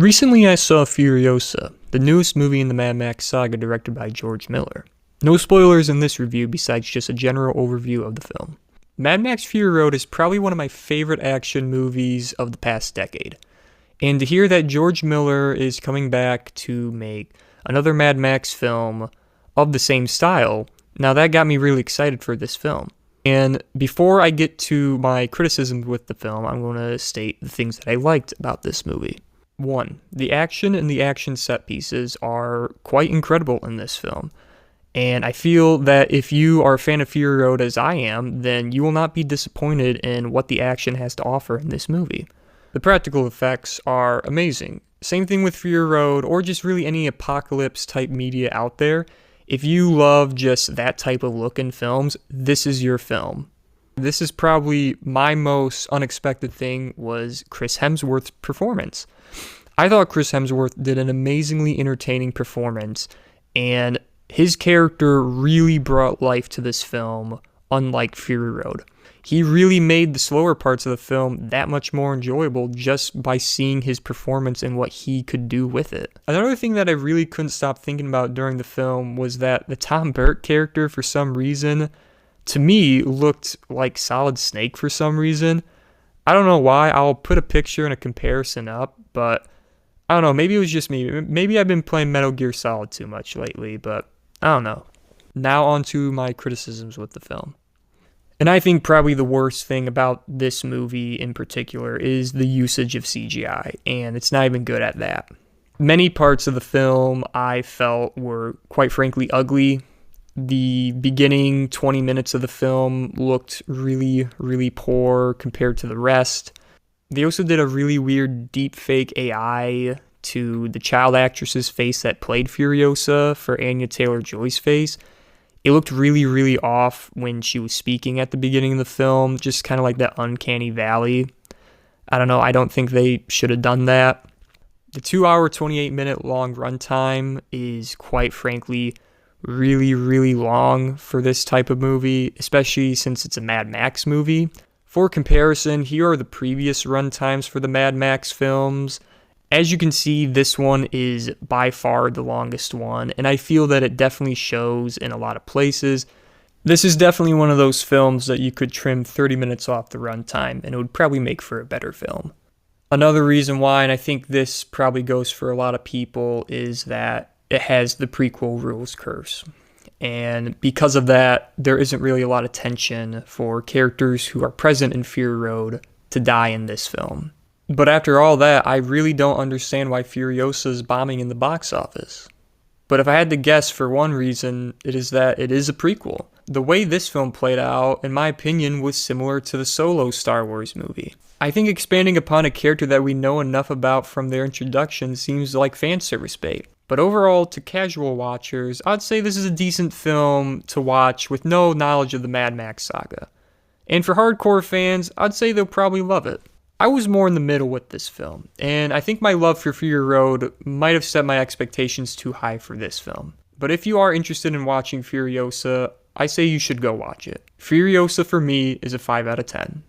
Recently I saw Furiosa, the newest movie in the Mad Max saga directed by George Miller. No spoilers in this review besides just a general overview of the film. Mad Max Fury Road is probably one of my favorite action movies of the past decade. And to hear that George Miller is coming back to make another Mad Max film of the same style, now that got me really excited for this film. And before I get to my criticisms with the film, I'm going to state the things that I liked about this movie. 1. The action and the action set pieces are quite incredible in this film. And I feel that if you are a fan of Fury Road as I am, then you will not be disappointed in what the action has to offer in this movie. The practical effects are amazing. Same thing with Fury Road or just really any apocalypse type media out there. If you love just that type of look in films, this is your film. This is probably my most unexpected thing was Chris Hemsworth's performance. I thought Chris Hemsworth did an amazingly entertaining performance, and his character really brought life to this film, unlike Fury Road. He really made the slower parts of the film that much more enjoyable just by seeing his performance and what he could do with it. Another thing that I really couldn't stop thinking about during the film was that the Tom Burke character, for some reason, to me, looked like Solid Snake for some reason. I don't know why. I'll put a picture and a comparison up, but I don't know. Maybe it was just me. Maybe I've been playing Metal Gear Solid too much lately, but I don't know. Now on to my criticisms with the film. And I think probably the worst thing about this movie in particular is the usage of CGI, and it's not even good at that. Many parts of the film I felt were quite frankly ugly. The beginning 20 minutes of the film looked really, really poor compared to the rest. They also did a really weird deep fake AI to the child actress's face that played Furiosa for Anya Taylor-Joy's face. It looked really, really off when she was speaking at the beginning of the film, just kind of like that uncanny valley. I don't know, I don't think they should have done that. The 2-hour, 28-minute long runtime is quite frankly really, really long for this type of movie, especially since it's a Mad Max movie. For comparison, here are the previous runtimes for the Mad Max films. As you can see, this one is by far the longest one, and I feel that it definitely shows in a lot of places. This is definitely one of those films that you could trim 30 minutes off the runtime, and it would probably make for a better film. Another reason why, and I think this probably goes for a lot of people, is that it has the prequel rules curse. And because of that, there isn't really a lot of tension for characters who are present in Fury Road to die in this film. But after all that, I really don't understand why Furiosa is bombing in the box office. But if I had to guess for one reason, it is that it is a prequel. The way this film played out, in my opinion, was similar to the Solo Star Wars movie. I think expanding upon a character that we know enough about from their introduction seems like fanservice bait. But overall, to casual watchers, I'd say this is a decent film to watch with no knowledge of the Mad Max saga. And for hardcore fans, I'd say they'll probably love it. I was more in the middle with this film, and I think my love for Fury Road might have set my expectations too high for this film. But if you are interested in watching Furiosa, I say you should go watch it. Furiosa for me is a 5 out of 10.